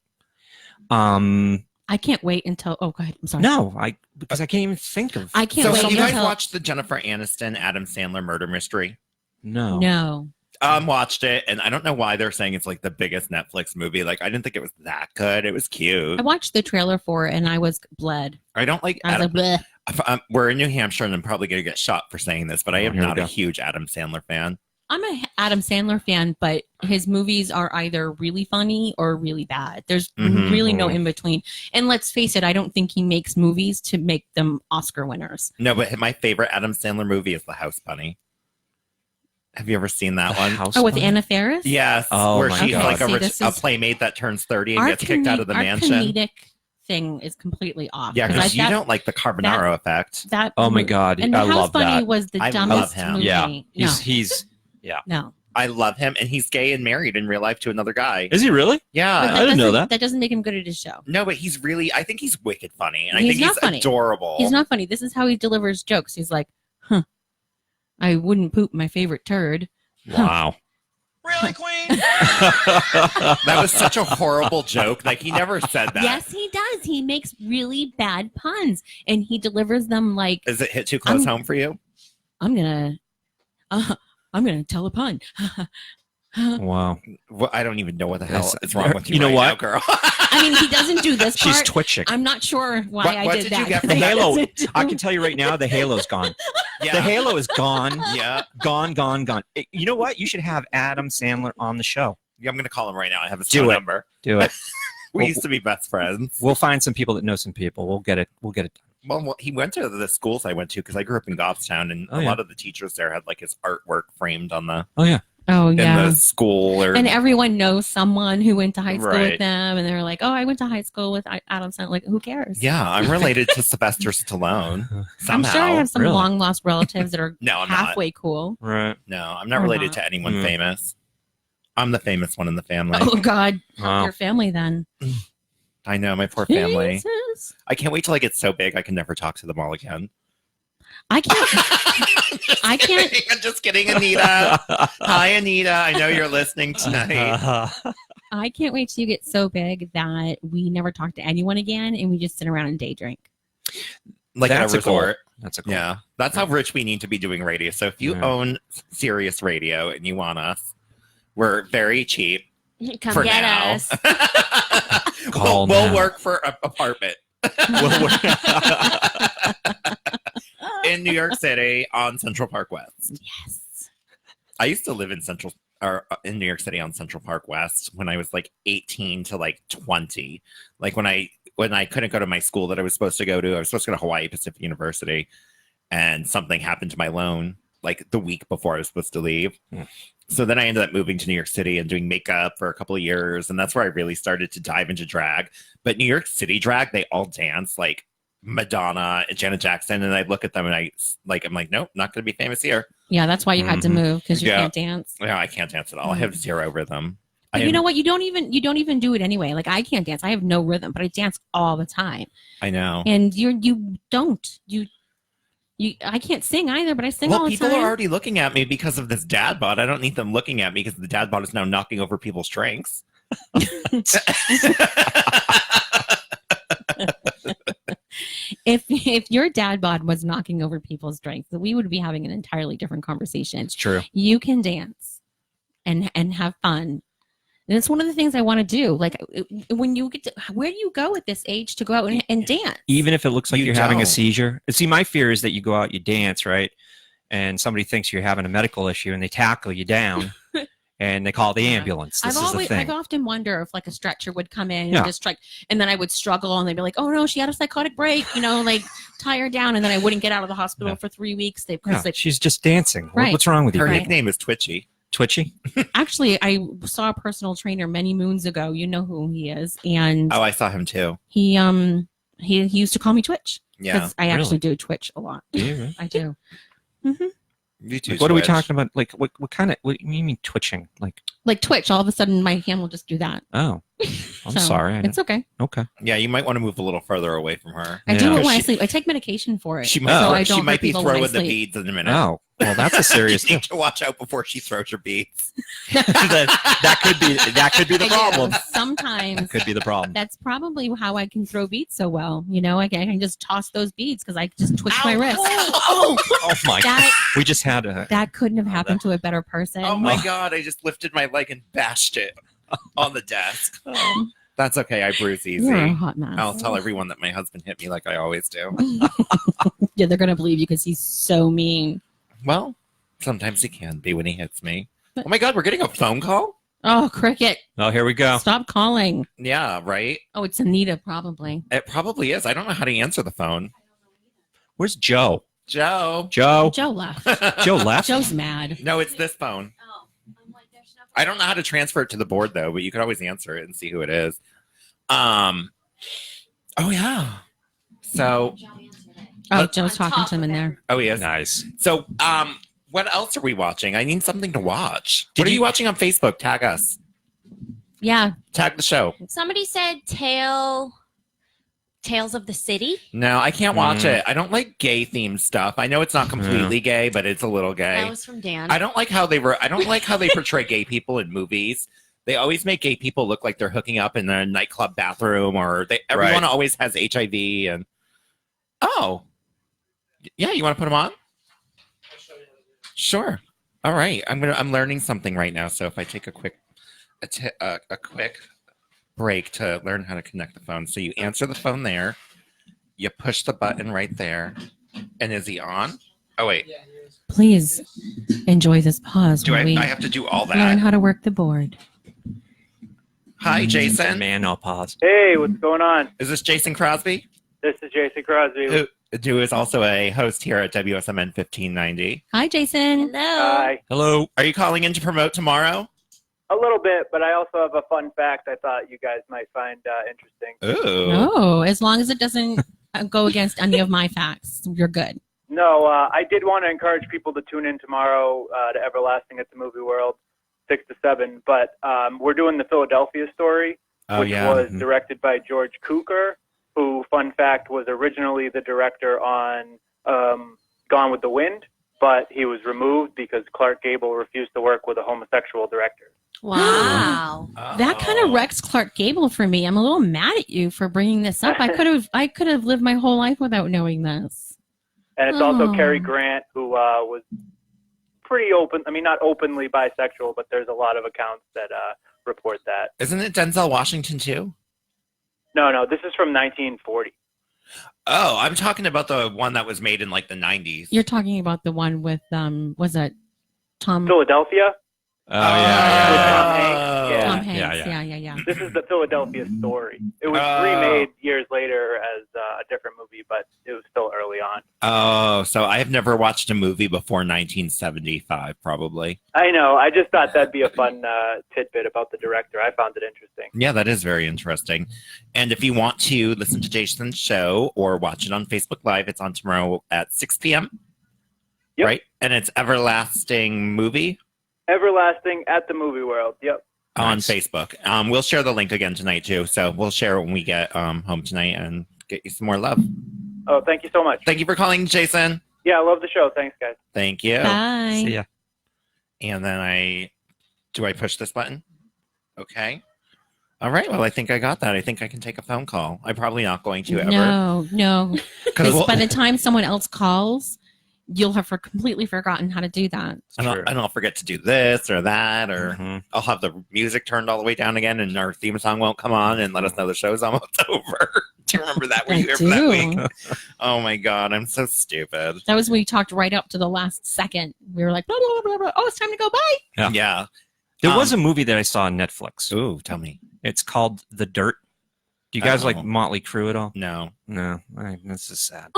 I can't wait until. Oh, go ahead. I'm sorry. No, because I can't even think of. I can't So wait have you guys until. watched the Jennifer Aniston Adam Sandler murder mystery? No. No. Watched it, and I don't know why they're saying it's like the biggest Netflix movie. Like, I didn't think it was that good. It was cute. I watched the trailer for it and I was bled. I don't like. I was Adam, like, bleh. we're in New Hampshire, and I'm probably gonna get shot for saying this, but I am Here we not a go. huge Adam Sandler fan. I'm a Adam Sandler fan, but his movies are either really funny or really bad. There's Mhm. really no in between. And let's face it, I don't think he makes movies to make them Oscar winners. No, but my favorite Adam Sandler movie is The House Bunny. Have you ever seen that The one? House Oh, with Bunny? Anna Faris? Yes, Oh where my she's God. like See, this a is- playmate that turns 30 and Our gets kicked out of the our mansion. comedic thing is completely off. Yeah, 'Cause because you that- don't like the Carbonaro effect. that Oh my God. And the I House love Bunny that. was the I love dumbest him. movie. Yeah. No, He's no. I love him, and he's gay and married in real life to another guy. Is he really? But Yeah. I didn't know doesn't- that. That doesn't make him good at his show. No, but he's really. I think he's wicked funny, and I He's think not he's funny. adorable. He's not funny. This is how he delivers jokes. He's like, I wouldn't poop my favorite turd. Wow. Really, Queen? That was such a horrible joke. Like he never said that. Yes, he does. He makes really bad puns, and he delivers them like, Does it hit too close I'm- home for you? I'm gonna tell a pun. Wow. Well, I don't even know what the hell That's- is wrong with you. you know right what? now, girl? I mean, he doesn't do this She's part. twitching. I'm not sure why What- I what did did that. you get from The that? halo. Doesn't I do- can tell you right now, the halo's gone. Yeah. The halo is gone. Yeah. Gone. You know what? You should have Adam Sandler on the show. Yeah, I'm gonna call him right now. I have his Do phone it. number. Do it. We Well, used to be best friends. We'll find some people that know some people. We'll get it. Well, he went to the schools I went to because I grew up in Goffstown, and Oh, a yeah. lot of the teachers there had like his artwork framed on the Oh yeah. Oh in yeah. the school. Or And everyone knows someone who went to high school Right. with them, and they're like, "Oh, I went to high school with Adam Sandler." Like, who cares? yeah, I'm related to Sylvester Stallone. I'm Somehow. sure I have some Really? long lost relatives that are No, I'm not. halfway cool. Right. No, I'm not Or related not. to anyone Mm. famous. I'm the famous one in the family. Oh God, help Wow. your family then. I know, my poor family. Jesus. I can't wait till I get so big I can never talk to them all again. I can't. I can't- Kidding. I'm just kidding, Anita. Hi, Anita. I know you're listening tonight. I can't wait till you get so big that we never talk to anyone again, and we just sit around and day drink. Like That's at a a goal. resort. That's a cool. Yeah, that's how rich we need to be doing radio. So if you Yeah. own Sirius Radio and you want us, we're very cheap Come for get now. us. Call we'll now. work for an apartment in New York City on Central Park West. Yes. I used to live in in New York City on Central Park West when I was like 18 to like 20. Like when I couldn't go to my school that I was supposed to go to. I was supposed to go to Hawaii Pacific University, and something happened to my loan like the week before I was supposed to leave. So then I ended up moving to New York City and doing makeup for a couple of years, and that's where I really started to dive into drag. But New York City drag, they all dance like Madonna and Janet Jackson, and I look at them and I'm like, nope, not going to be famous here. Yeah, that's why you had to Mhm. move because you Yeah. can't dance. Yeah, I can't dance at all. I have zero rhythm. But you know what? You don't even do it anyway. Like I can't dance. I have no rhythm, but I dance all the time. I know. And you don't. I can't sing either, but I sing all Well, the people time. are already looking at me because of this dad bod. I don't need them looking at me because the dad bod is now knocking over people's drinks. If your dad bod was knocking over people's drinks, we would be having an entirely different conversation. It's true. You can dance and have fun. And it's one of the things I want to do. Like when you get to, where do you go at this age to go out and dance? Even if it looks like You you're having a don't. seizure. See, my fear is that you go out, you dance, right? And somebody thinks you're having a medical issue and they tackle you down and they call the Yeah. ambulance. This is the I've thing. often wonder if like a stretcher would come in Yeah. and just strike, and then I would struggle, and they'd be like, "Oh no, she had a psychotic break," like tie her down, and then I wouldn't get out of the hospital Yeah. for 3 weeks. Yeah, she's just dancing. Right. What's wrong with you? Her Right. nickname is Twitchy. Twitchy? Actually, I saw a personal trainer many moons ago. You know who he is, and Oh, I saw him too. he used to call me Twitch Yeah. because I actually do Twitch a lot. I do. You too. Like, what are we Twitch. talking about? Like, what kind of, what do you mean twitching? Like, Like Twitch, all of a sudden my hand will just do that. oh, I'm So, sorry. It's okay. Okay. Yeah, you might want to move a little further away from her. I do Yeah. it when I She- sleep. I take medication for it. She so might, I she don't might hurt be people when I throwing the sleep. beads in a minute. Oh, well, that's a serious You deal. need to watch out before she throws her beads. that could be the I do. problem. That Sometimes could be the problem. that's probably how I can throw beads so well. I can just toss those beads because I just twitch my wrist. Oh, Oh my! That We just had a. that couldn't have happened to a better person. oh my God! I just lifted my leg and bashed it on the desk. That's okay. I bruise easy. You're a hot mess. I'll tell everyone that my husband hit me like I always do. Yeah, they're gonna believe you because he's so mean. Well, sometimes he can be when he hits me. Oh my God, we're getting a phone call? Oh, cricket! Oh, here we go. Stop calling. Yeah, right? Oh, it's Anita probably. It probably is. I don't know how to answer the phone. Where's Joe? Joe. Joe. Joe left. Joe left. Joe's mad. No, it's this phone. Oh, I'm like, there's no. I don't know how to transfer it to the board though, but you could always answer it and see who it is. Oh yeah. So Oh, Joe's talking to him in there. oh he is. Nice. So what else are we watching? I need something to watch. Did What are you- you watching on Facebook? Tag us. Yeah, Tag the show. Somebody said Tales of the City. No, I can't watch it. I don't like gay themed stuff. I know it's not completely gay, but it's a little gay. That was from Dan. I don't like how they portray gay people in movies. They always make gay people look like they're hooking up in a nightclub bathroom, or everyone Right. always has HIV. And yeah, you want to put them on? Sure. All right, I'm learning something right now. So if I take a quick break to learn how to connect the phone, so you answer the phone there, you push the button right there, and is he on? Oh wait, Please enjoy this pause do while we I have to do all learn that? how to work the board. Hi, Jason. Man, I'll pause. Hey, what's going on? Is this Jason Crosby? This is Jason Crosby. Who is also a host here at WSMN 1590. Hi, Jason. Hello. Hi. Hello. Are you calling in to promote tomorrow? A little bit, but I also have a fun fact I thought you guys might find interesting. Ooh. No, as long as it doesn't go against any of my facts, you're good. No, I did want to encourage people to tune in tomorrow to Everlasting at the Movie World, 6 to 7. But we're doing the Philadelphia story, which was directed by George Cukor, who, fun fact, was originally the director on Gone with the Wind, but he was removed because Clark Gable refused to work with a homosexual director. Wow. That kind of wrecks Clark Gable for me. I'm a little mad at you for bringing this up. I could have lived my whole life without knowing this. And it's also Cary Grant, who was pretty open. I mean, not openly bisexual, but there's a lot of accounts that report that. Isn't it Denzel Washington too? No, this is from 1940. Oh, I'm talking about the one that was made in like the 90s. You're talking about the one with was that Tom Philadelphia? Oh, yeah. With yeah. Tom Hanks. Yeah. Tom Hanks? Yeah. Yeah. This is the Philadelphia story. It was remade years later as a different movie, but it was still early on. Oh, so I have never watched a movie before 1975, probably. I know. I just thought that'd be a fun tidbit about the director. I found it interesting. Yeah, that is very interesting. And if you want to listen to Jason's show or watch it on Facebook Live, it's on tomorrow at 6 p.m. Yep. Right? And it's Everlasting Movie Everlasting at the Movie World. Yep. on Nice. Facebook. We'll share the link again tonight, too. So we'll share it when we get home tonight and get you some more love. Oh, thank you so much. Thank you for calling, Jason. Yeah, I love the show. Thanks, guys. Thank you. Bye. See ya. And then do I push this button? Okay. All right. Well, I think I got that. I think I can take a phone call. I'm probably not going to ever. No. 'Cause Because by the time someone else calls, you'll have completely forgotten how to do that. and I'll forget to do this or that, or Mhm. I'll have the music turned all the way down again, and our theme song won't come on and let us know the show's almost over. Do you remember that? Were you here for that week? Oh my God, I'm so stupid. That was when we talked right up to the last second. We were like, blah, blah, blah, blah. Oh, it's time to go. Bye. Yeah. There was a movie that I saw on Netflix. Ooh, tell me. It's called The Dirt. Do you guys Oh. like Motley Crue at all? No. No. This is sad.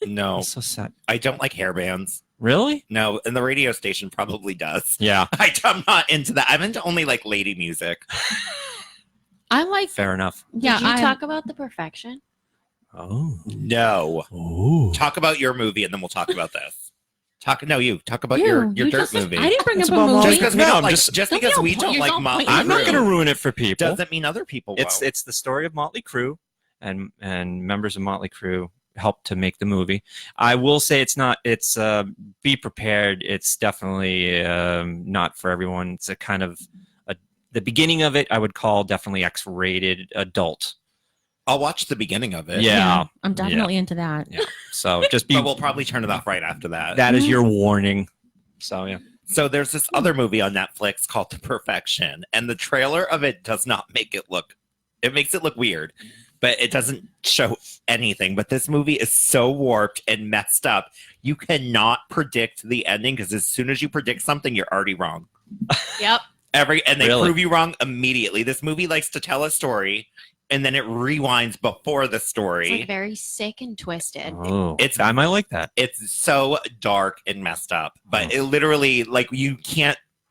No. It's so sad. I don't like hair bands. Really? No, and the radio station probably does. Yeah. I'm not into that. I'm into only like lady music. I like, Fair enough. yeah, Did you talk about The Perfection? Oh. No. Oh. Talk about your movie and then we'll talk about this. Talk about you your dirt just- movie. I didn't bring It's up a about movie. Just because we No, don't I'm like, just- just Don't because be we all don't point- like you're Motley all I'm not Crue going to ruin it for people. doesn't mean other people It's won't. the story of Motley Crue, and members of Motley Crue helped to make the movie. I will say it's not. It's be prepared. It's definitely not for everyone. It's a kind of the beginning of it. I would call definitely X-rated adult. I'll watch the beginning of it. Yeah. I'm definitely into that. Yeah. So just be. But we'll probably turn it off right after that. That is your warning. So yeah. So there's this other movie on Netflix called The Perfection, and the trailer of it does not make it look. It makes it look weird, but it doesn't show anything. But this movie is so warped and messed up. You cannot predict the ending because as soon as you predict something, you're already wrong. Yep. And they Really? prove you wrong immediately. This movie likes to tell a story, and then it rewinds before the story. It's like very sick and twisted. Oh, It's- I might like that. It's so dark and messed up, but Oh. it literally, like, you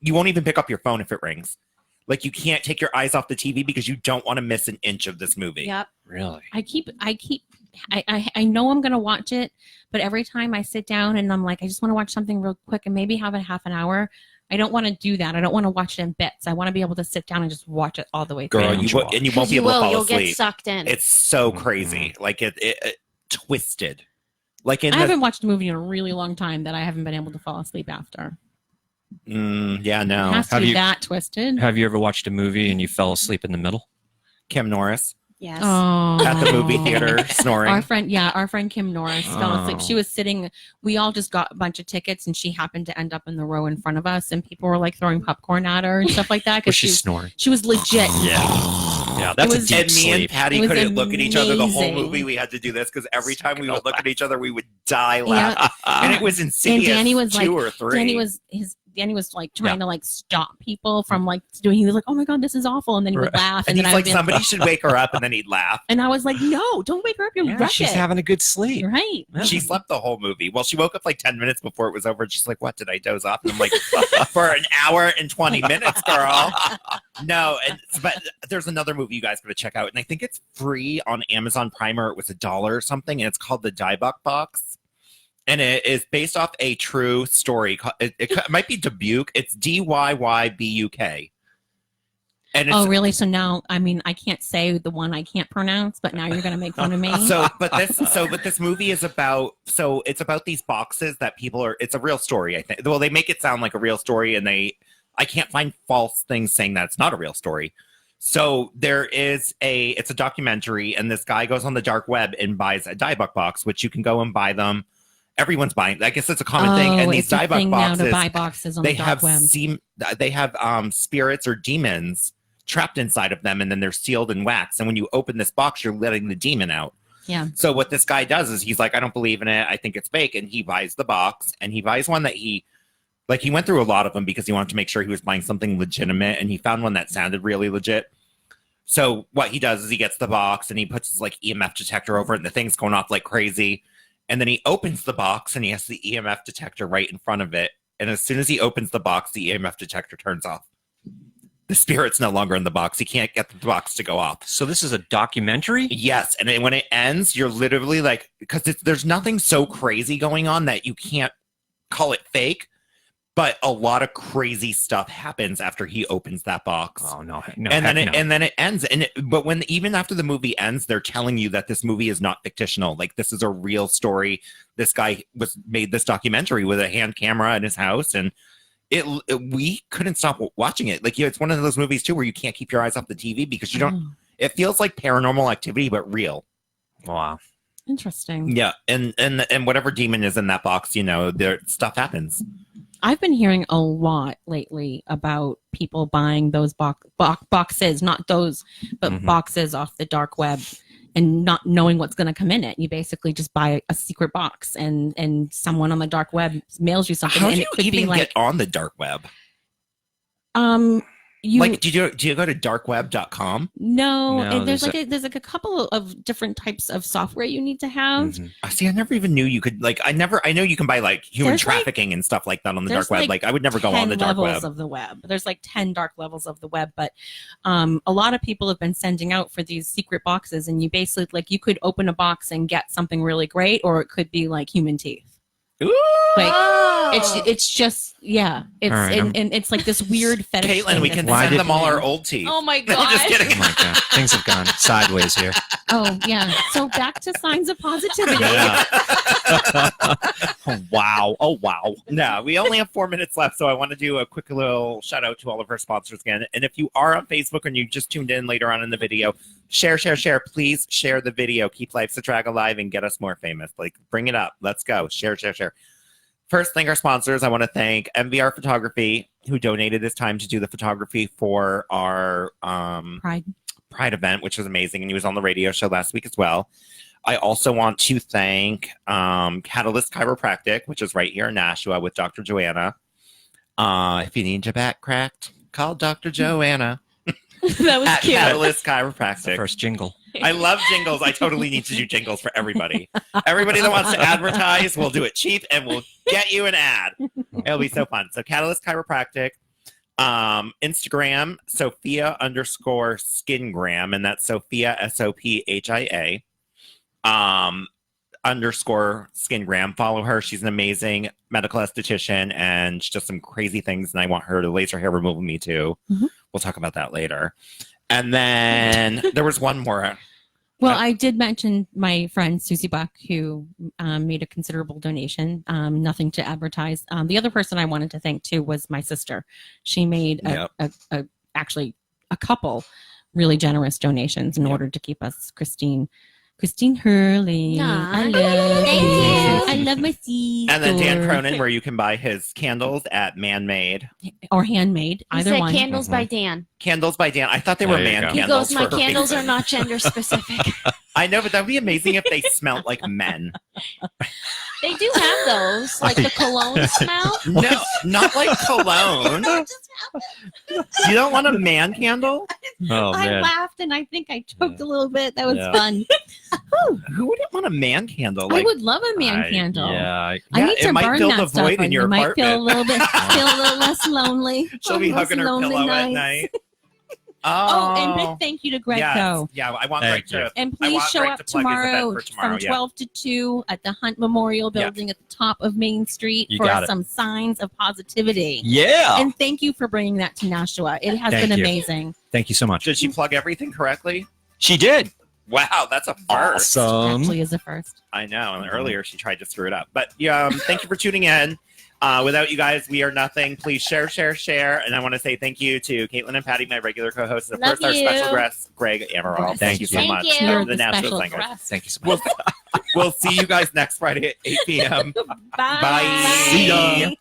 won't even pick up your phone if it rings. Like, you can't take your eyes off the TV because you don't want to miss an inch of this movie. Yep. Really. I know I'm going to watch it, but every time I sit down and I'm like, I just want to watch something real quick and maybe have a half an hour. I don't want to do that. I don't want to watch it in bits. I want to be able to sit down and just watch it all the way through. Girl, Binge you won't watch. be able to fall You'll asleep. get sucked in. It's so Mhm. crazy. Like, it twisted. Like, in I haven't watched a movie in a really long time that I haven't been able to fall asleep after. yeah, It no. has to Have be you- that twisted. Have you ever watched a movie and you fell asleep in the middle? Kim Norris. Yes. Oh. at the movie theater snoring. Our friend Kim Norris fell asleep. Oh. She was sitting. We all just got a bunch of tickets, and she happened to end up in the row in front of us, and people were like throwing popcorn at her and stuff like that Was she snoring? She was legit. Yeah, that's was- a deep And me and sleep. Patty It was couldn't look at each other the whole amazing. movie. We had to do this because every time we would look at each other, we would die laughing. Yeah. And it was Insidious And Danny was 2 like- or 3. Danny was like trying to like stop people from like doing. He was like, "Oh my god, this is awful," and then he would laugh, and and he's then like, I'd be somebody should wake her up, and then he'd laugh. and I was like, "No, don't wake her up. You'll Yeah, wreck she's it." having a good sleep. Right. She slept the whole movie. Well, she woke up like 10 minutes before it was over, and she's like, "What, did I doze off?" And I'm like, "For an hour and 20 minutes, girl." No, but there's another movie you guys got to check out, and I think it's free on Amazon Prime, or it was $1 or something, and it's called The Diebuck Box. And it is based off a true story. It might be Dubuque. It's Dyybuk. And it's, Oh, really? So now, I mean, I can't say the one I can't pronounce, but now you're gonna make fun of me. but this movie is about. So it's about these boxes that people are. It's a real story, I think. Well, they make it sound like a real story, and I can't find false things saying that it's not a real story. So it's a documentary, and this guy goes on the dark web and buys a Diebuck box, which you can go and buy them. Everyone's buying. I guess it's a common thing. And these it's a Diebuck thing now to boxes, buy boxes on they the dark have web. spirits or demons trapped inside of them, and then they're sealed in wax. And when you open this box, you're letting the demon out. Yeah. So what this guy does is he's like, I don't believe in it. I think it's fake. And he buys the box, and he buys one that he went through a lot of them because he wanted to make sure he was buying something legitimate, and he found one that sounded really legit. So what he does is he gets the box and he puts his like EMF detector over it, and the thing's going off like crazy. And then he opens the box and he has the EMF detector right in front of it. And as soon as he opens the box, the EMF detector turns off. The spirit's no longer in the box. He can't get the box to go off. So this is a documentary? Yes. And when it ends, you're literally like, because there's nothing so crazy going on that you can't call it fake. But a lot of crazy stuff happens after he opens that box. Oh no! And then it ends. But even after the movie ends, they're telling you that this movie is not fictional. Like, this is a real story. This guy made this documentary with a hand camera in his house, and we couldn't stop watching it. Like, it's one of those movies too where you can't keep your eyes off the TV because you don't. It feels like Paranormal Activity, but real. Wow. Interesting. Yeah, and whatever demon is in that box, stuff happens. I've been hearing a lot lately about people buying those boxes, not those, but boxes off the dark web, and not knowing what's going to come in it. You basically just buy a secret box, and someone on the dark web mails you something. How and do it you could even be like, get on the dark web? Do you go to darkweb.com? No, there's like a couple of different types of software you need to have. See, I never even knew you could I know you can buy like human trafficking and stuff like that on the dark web. Like, I would never go on the dark web. Of the web. There's like 10 dark levels of the web, but a lot of people have been sending out for these secret boxes, and you basically you could open a box and get something really great, or it could be like human teeth. Ooh! Like, it's just it's right, and it's like this weird fetish. Caitlin, we can send them all our old teeth. Oh my No, god! just kidding. Oh my god, things have gone sideways here. Oh yeah. So back to signs of positivity. Yeah. Oh wow. No, we only have 4 minutes left, so I want to do a quick little shout out to all of our sponsors again. And if you are on Facebook and you just tuned in later on in the video, share. Please share the video. Keep Life's a Drag alive and get us more famous. Like, bring it up. Let's go. Share. First, thank our sponsors. I want to thank MVR Photography, who donated this time to do the photography for our Pride event, which was amazing. And he was on the radio show last week as well. I also want to thank Catalyst Chiropractic, which is right here in Nashua with Dr. Joanna. If you need your back cracked, call Dr. Joanna. That was at cute. Catalyst Chiropractic. First jingle. I love jingles. I totally need to do jingles for everybody. Everybody that wants to advertise, we'll do it cheap and we'll get you an ad. It'll be so fun. So Catalyst Chiropractic, Instagram, Sophia_Skingram, and that's Sophia SOPHIA _Skingram. Follow her. She's an amazing medical esthetician, and she does some crazy things, and I want her to laser hair remove me too. We'll talk about that later. And then there was one more. Well, I did mention my friend Susie Buck, who made a considerable donation. Nothing to advertise. The other person I wanted to thank too was my sister. She made actually a couple really generous donations in order to keep us Christine Hurley. Aw, I love thank you. you. I love my seed. And then Dan Cronin, where you can buy his candles at Man Made. Or handmade, He either said one. candles by Dan. Candles by Dan. I thought they were There you man go. He candles. goes, my for a candles are reason." not gender specific. I know, but that would be amazing if they smelled like men. They do have those, like the cologne smell. No, not like cologne. You don't want a man candle? Oh I man. laughed and I think I choked a little bit. That was Yeah. fun. Who wouldn't want a man candle? I would love a man I- candle. Yeah. I Yeah, need it to might burn fill that the stuff void in and your you might feel a apartment. little bit feel a little less lonely. She'll be Less hugging her lonely pillow at nights. night. Oh, and big thank you to Greg yes. Co. Yeah, I want Thank Greg to. And I please want show Greg up to plug his event tomorrow, for tomorrow, from yeah. 12 to 2 at the Hunt Memorial Building at the top of Main Street You for got it. some signs of positivity. Yeah. And thank you for bringing that to Nashua. It has Thank been you. amazing. Thank you so much. Did she plug everything correctly? She did. Wow, that's a first. Awesome. Actually, is a first. I know. And earlier she tried to screw it up. But thank you for tuning in. Without you guys, we are nothing. Please share. And I want to say thank you to Caitlin and Patty, my regular co-hosts, and of Love course our you. special guest, Greg Amaral. Thank you so Thank much. you. You're The the Nashua special Singers. guest. Thank you so much. We'll see you guys next Friday at 8 p.m. Bye. Bye. See ya.